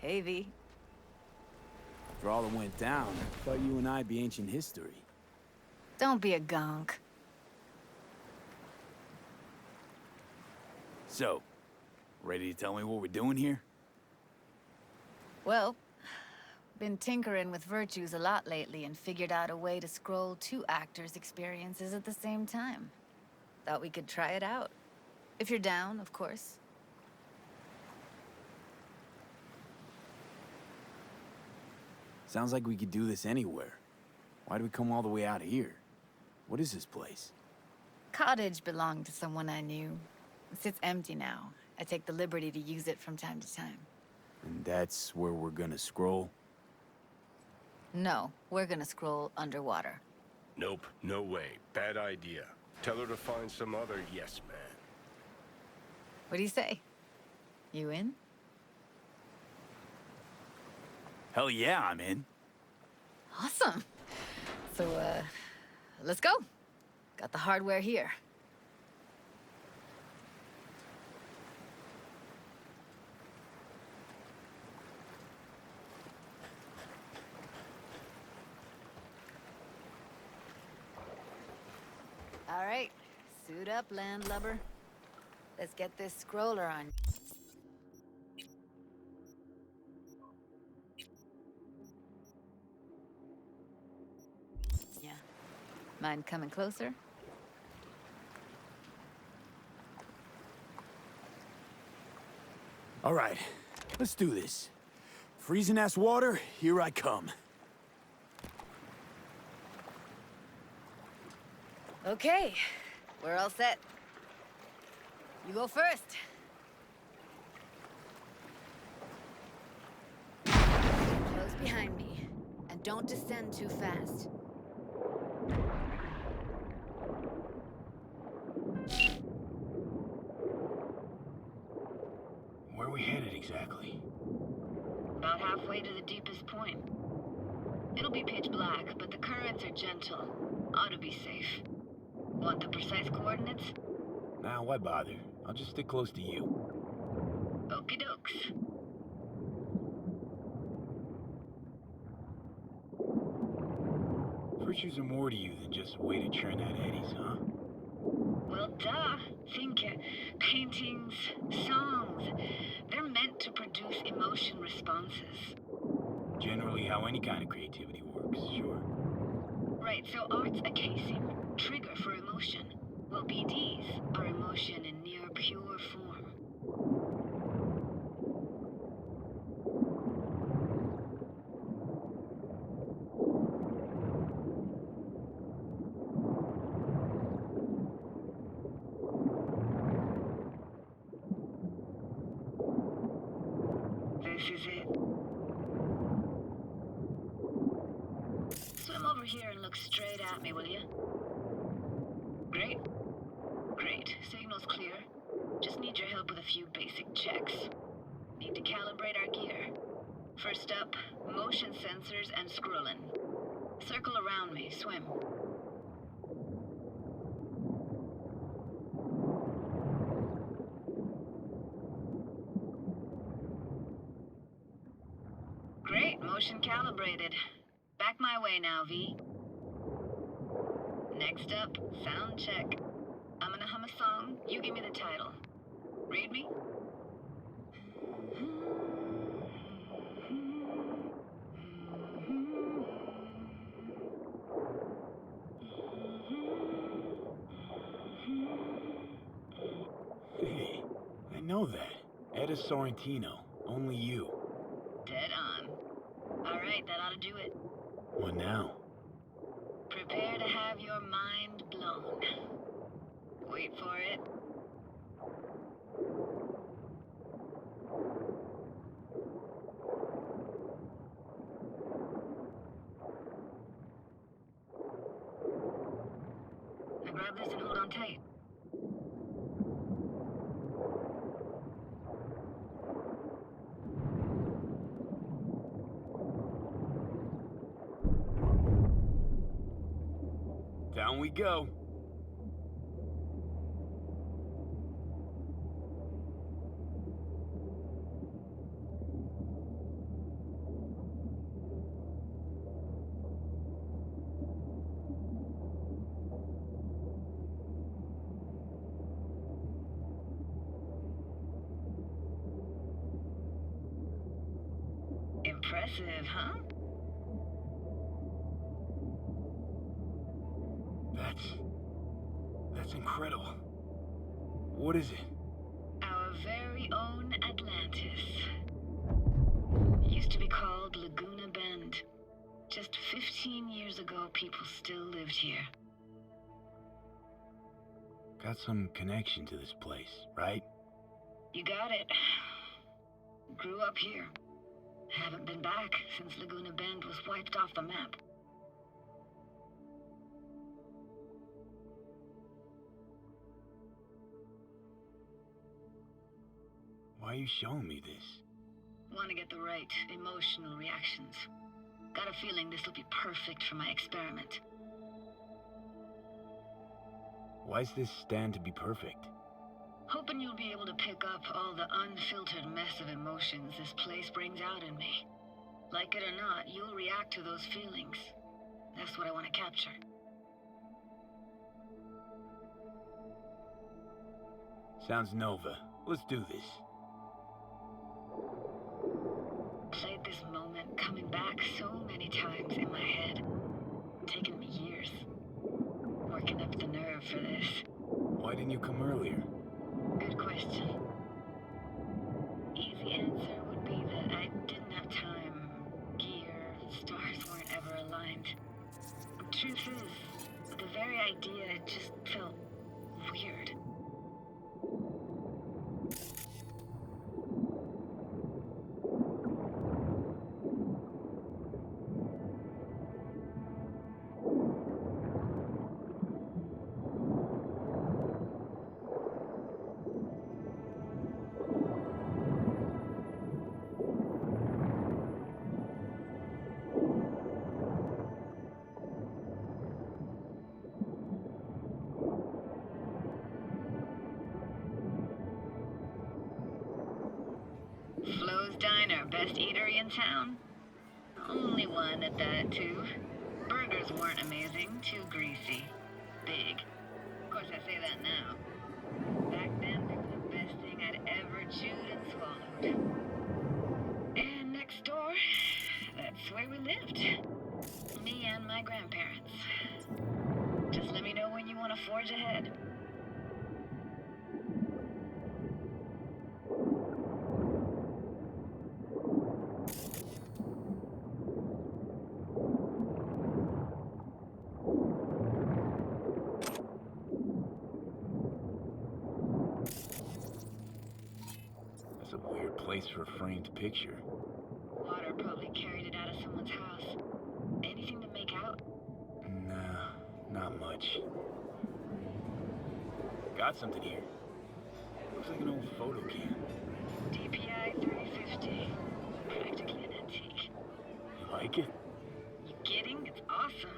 Hey, V. After all that went down, I thought you and I'd be ancient history. Don't be a gonk. So, ready to tell me what we're doing here? Well, been tinkering with virtues a lot lately and figured out a way to scroll two actors' experiences at the same time. Thought we could try it out. If you're down, of course. Sounds like we could do this anywhere. Why do we come all the way out here? What is this place? Cottage belonged to someone I knew. It sits empty now. I take the liberty to use it from time to time. And that's where we're gonna scroll? No, we're gonna scroll underwater. Nope, no way. Bad idea. Tell her to find some other yes man. What do you say? You in? Hell yeah, I'm in. Awesome. So, let's go. Got the hardware here. All right, suit up, landlubber. Let's get this scroller on. Yeah. Mind coming closer? All right, let's do this. Freezing-ass water, here I come. Okay, we're all set. You go first. Close behind me, and don't descend too fast. Where are we headed exactly? About halfway to the deepest point. It'll be pitch black, but the currents are gentle. Ought to be safe. Want the precise coordinates? Nah, why bother? I'll just stick close to you. Okie dokes. Virtues are more to you than just a way to churn out eddies, huh? Well, duh. Think paintings, songs. They're meant to produce emotion responses. Generally how any kind of creativity works, sure. Right, so art's a casing, trigger for emotion. Well, BDs are emotion in near pure form. This is it. Swim over here and look straight at me, will you? Great. Great. Signal's clear. Just need your help with a few basic checks. Need to calibrate our gear. First up, motion sensors and scrolling. Circle around me. Swim. Great. Motion calibrated. Back my way now, V. Next up, sound check. I'm gonna hum a song, you give me the title. Read me? Hey, I know that. Etta Sorrentino, only you. Dead on. Alright, that ought to do it. What now? Prepare to have your mind blown. Wait for it. Now grab this and hold on tight. Down we go. impressive, huh? That's incredible. What is it? Our very own Atlantis. Used to be called Laguna Bend. Just 15 years ago, people still lived here. Got some connection to this place, right? You got it. Grew up here. Haven't been back since Laguna Bend was wiped off the map. Why are you showing me this? Want to get the right emotional reactions. Got a feeling this will be perfect for my experiment. Why's this stand to be perfect? Hoping you'll be able to pick up all the unfiltered mess of emotions this place brings out in me. Like it or not, you'll react to those feelings. That's what I want to capture. Sounds Nova. Let's do this. Played this moment coming back so many times in my head. Taken me years. Working up the nerve for this. Why didn't you come earlier? Good question. Easy answer would be that I didn't have time. Gear, stars weren't ever aligned. Truth is, the very idea just felt weird. Flo's Diner, best eatery in town? Only one at that, too. Burgers weren't amazing, too greasy. Big. Of course, I say that now. Back then, they were the best thing I'd ever chewed and swallowed. And next door, that's where we lived. Me and my grandparents. Just let me know when you want to forge ahead. That's a weird place for a framed picture. Water probably carried it out of someone's house. Anything to make out? Nah, not much. Got something here. Looks like an old photo cam. DPI 350. Practically an antique. You like it? You kidding? It's awesome.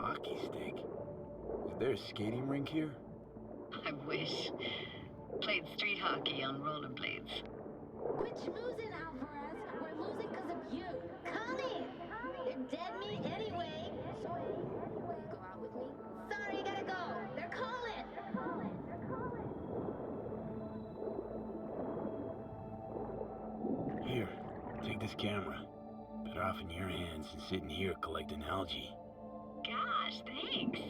Hockey stick. Is there a skating rink here? I wish. Played street hockey on rollerblades. Quit schmoozing, Alvarez. We're losing because of you. Come in. They're dead meat anyway. Sorry. Go out with me? Sorry, you gotta go. They're calling. Here, take this camera. Better off in your hands than sitting here collecting algae. Gosh, thanks.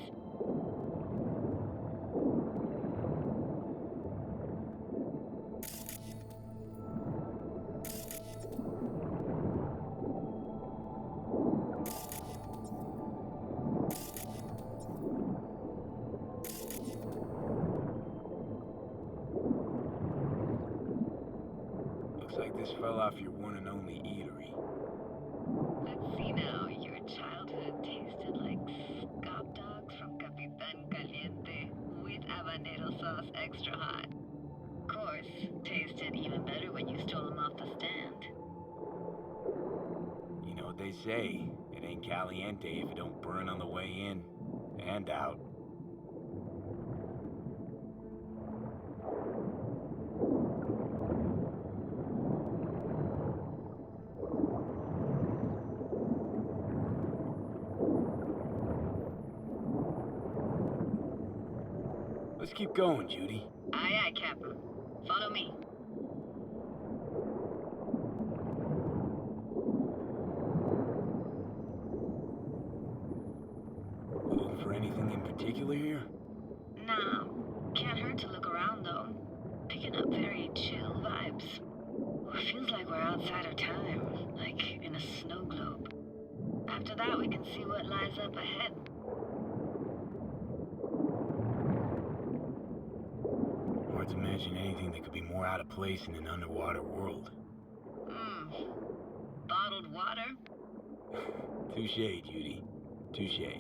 Looks like this fell off your one and only eatery. Let's see now. Your childhood tasted like scop dogs from Capitan Caliente with habanero sauce extra hot. Of course, tasted even better when you stole them off the stand. You know what they say, it ain't caliente if it don't burn on the way in and out. Just keep going, Judy. Aye, aye, Captain. Follow me. Looking for anything in particular here? Nah, can't hurt to look around though. Picking up very chill vibes. Feels like we're outside of time, like in a snow globe. After that, we can see what lies up ahead. Hard to imagine anything that could be more out of place in an underwater world. Bottled water? Touche, Judy. Touche.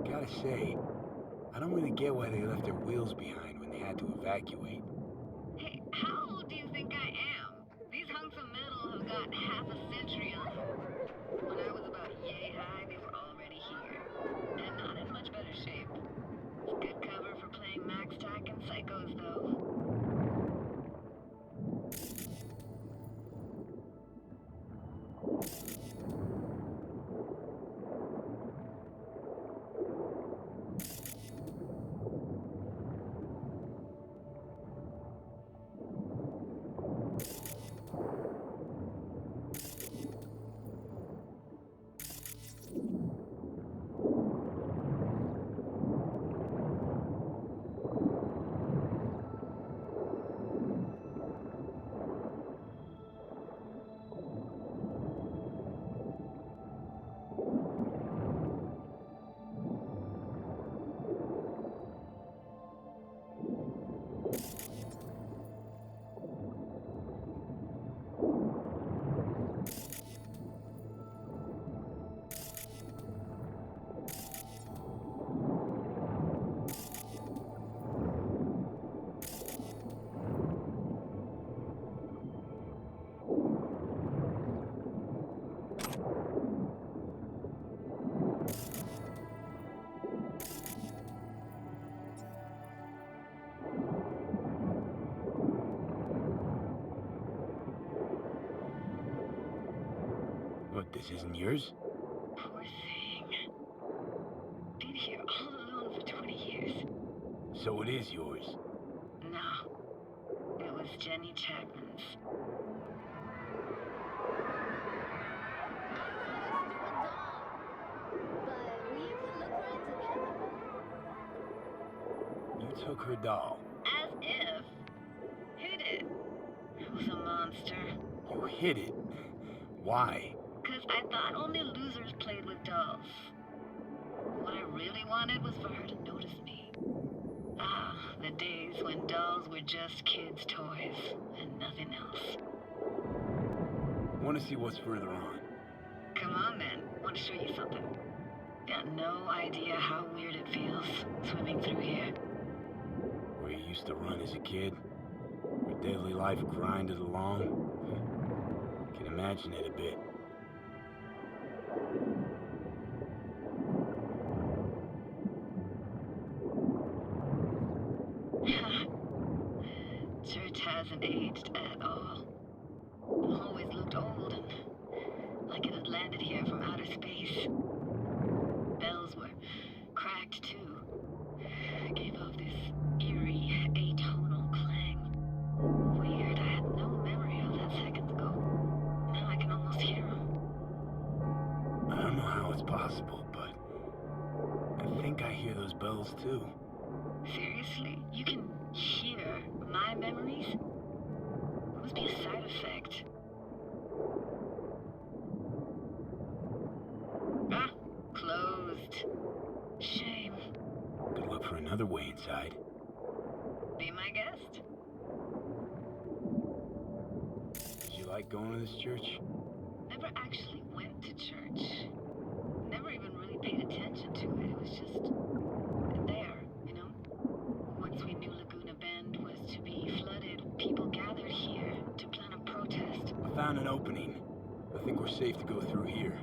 Gotta say, I don't really get why they left their wheels behind when they had to evacuate. Hey, how old do you think I am? These hunks of metal have got half a century on them. When I was about yay high, they were already here. And not in much better shape. It's good cover for playing Max Tack and Psychos, though. What, this isn't yours? Poor thing. Been here all alone for 20 years. So it is yours. No, it was Jenny Chapman's. You took her doll. As if. Hid it. It was a monster. You hid it. Why? Because I thought only losers played with dolls. What I really wanted was for her to notice me. Ah, the days when dolls were just kids' toys and nothing else. Want to see what's further on? Come on then, want to show you something. Got no idea how weird it feels swimming through here. Where you used to run as a kid? Where daily life grinded along? Can imagine it a bit. Church hasn't aged at all. Always looked old and like it had landed here from outer space. Bells were cracked too. Gave off this eerie, atonal clang. Weird, I had no memory of that seconds ago. Now I can almost hear them. I don't know how it's possible, but I think I hear those bells too. Seriously? You can hear my memories? It must be a side effect. Ah, closed. Shame. Good luck for another way inside. Be my guest. Did you like going to this church? Never actually went to church. Never even really paid attention to it. It was just there, you know? Once we knew Laguna Bend was to be flooded, people gathered here to plan a protest. I found an opening. I think we're safe to go through here.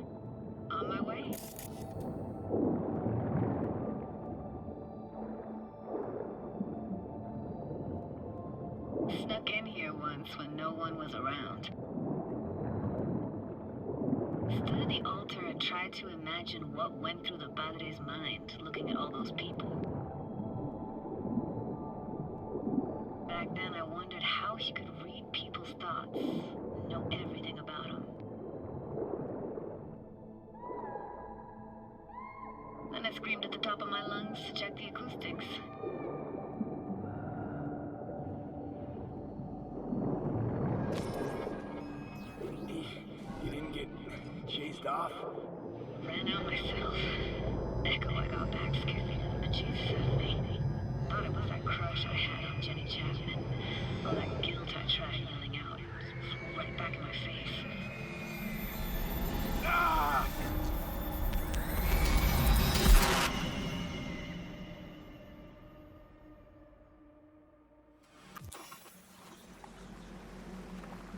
On my way. no one was around. Stood at the altar and tried to imagine what went through the Padre's mind, looking at all those people. Back then, I wondered how he could read people's thoughts, know everything about them. Then I screamed at the top of my lungs to check the acoustics. You didn't get chased off? Ran out myself. Echo I got back scared me to the bejesus out of me. Thought it was that crush I had on Jenny Chapman. All that guilt I tried yelling out. It was right back in my face. Ah!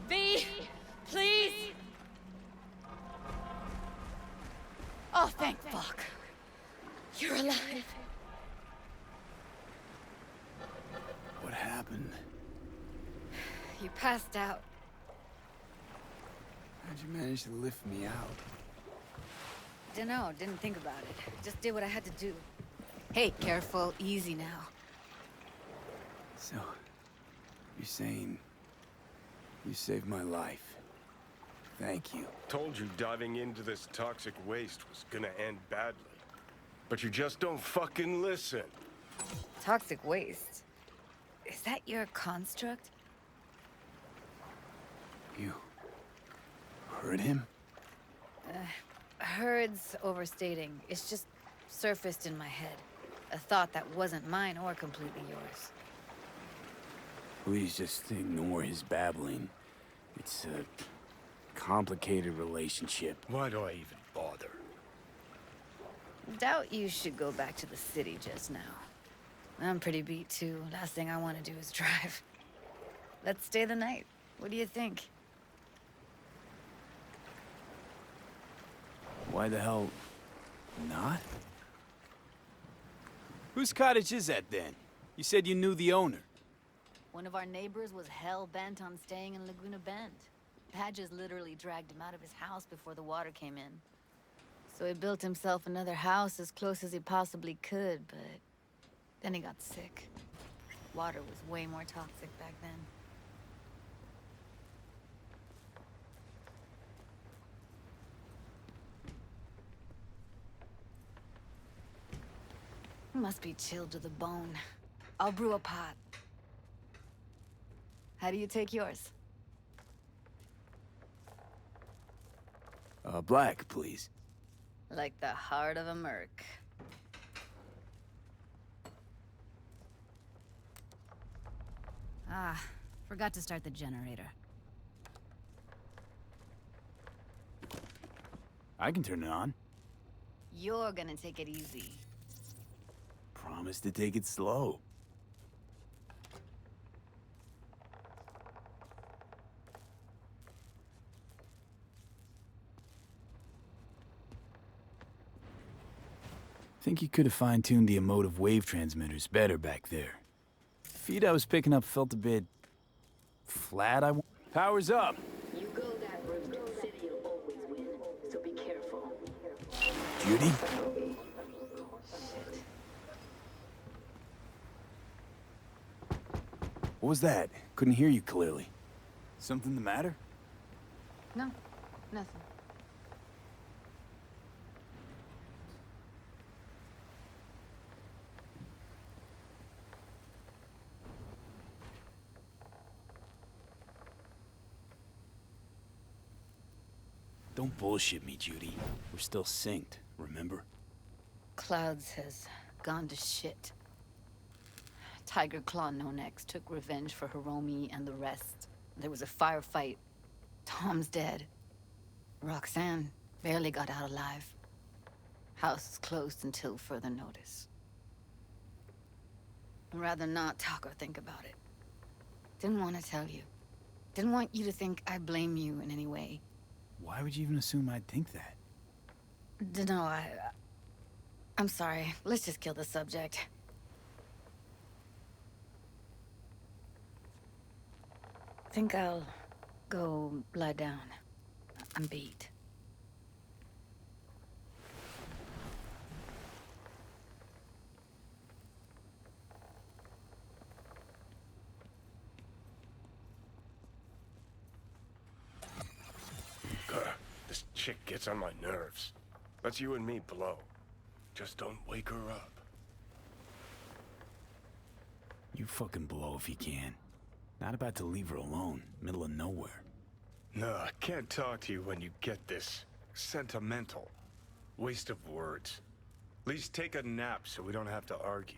V, please. Oh, thank fuck. You're alive. What happened? You passed out. How'd you manage to lift me out? Dunno, didn't think about it. Just did what I had to do. Hey, careful, easy now. So, you're saying you saved my life. Thank you. Told you diving into this toxic waste was gonna end badly. But you just don't fucking listen. Toxic waste. Is that your construct? You heard him? Heard's overstating. It's just surfaced in my head. A thought that wasn't mine or completely yours. Please just ignore his babbling. It's a complicated relationship. Why do I even bother? Doubt you should go back to the city just now. I'm pretty beat too. Last thing I want to do is drive. Let's stay the night. What do you think? Why the hell not? Whose cottage is that then? You said you knew the owner. One of our neighbors was hell-bent on staying in Laguna Bend. Padges literally dragged him out of his house before the water came in. So he built himself another house as close as he possibly could, but then he got sick. Water was way more toxic back then. Must be chilled to the bone. I'll brew a pot. How do you take yours? Black, please. Like the heart of a merc. Ah, forgot to start the generator. I can turn it on. You're gonna take it easy. Promise to take it slow. Think you could have fine-tuned the emotive wave transmitters better back there. The feed I was picking up felt a bit flat. Power's up. You go that route, the city will always win. So be careful. Judy? What was that? Couldn't hear you clearly. Something the matter? No, nothing. Don't bullshit me, Judy. We're still synced, remember? Clouds has gone to shit. Tiger Claw No Next took revenge for Hiromi and the rest. There was a firefight. Tom's dead. Roxanne barely got out alive. House is closed until further notice. I'd rather not talk or think about it. Didn't want to tell you. Didn't want you to think I blame you in any way. Why would you even assume I'd think that? Dunno, I'm sorry. Let's just kill the subject. Think I'll Go lie down. I'm beat. This chick gets on my nerves. Let's you and me blow. Just don't wake her up. You fucking blow if you can. Not about to leave her alone, middle of nowhere. No, I can't talk to you when you get this sentimental. Waste of words. At least take a nap so we don't have to argue.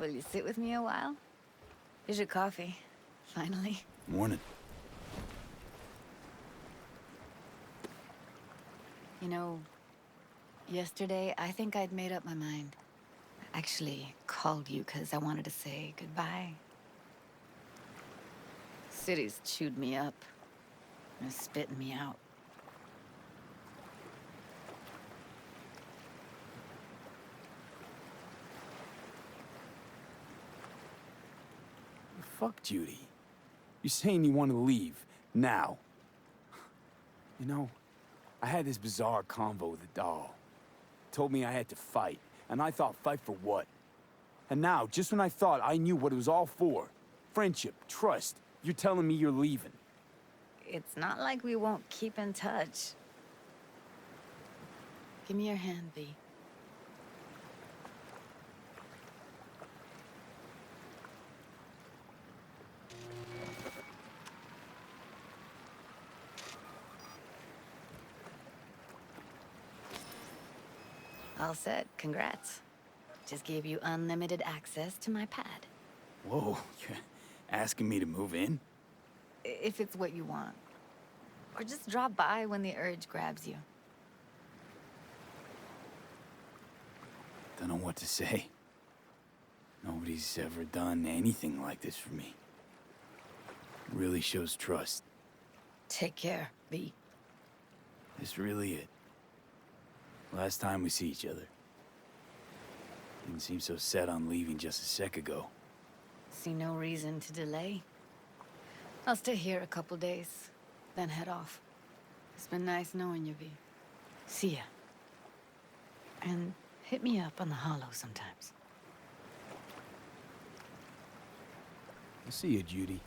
Will you sit with me a while? Here's your coffee. Finally. Morning. You know, yesterday I think I'd made up my mind. I actually called you because I wanted to say goodbye. City's chewed me up. And it's spitting me out. Fuck Judy. You're saying you want to leave, now. You know, I had this bizarre convo with the doll. Told me I had to fight, and I thought, fight for what? And now, just when I thought I knew what it was all for, friendship, trust, you're telling me you're leaving. It's not like we won't keep in touch. Give me your hand, V. All set. Congrats. Just gave you unlimited access to my pad. Whoa, you're asking me to move in? If it's what you want. Or just drop by when the urge grabs you. Don't know what to say. Nobody's ever done anything like this for me. Really shows trust. Take care, V. This really it. Last time we see each other. Didn't seem so set on leaving just a sec ago. See no reason to delay. I'll stay here a couple days, then head off. It's been nice knowing you, V. See ya. And hit me up on the holo sometimes. I'll see you, Judy.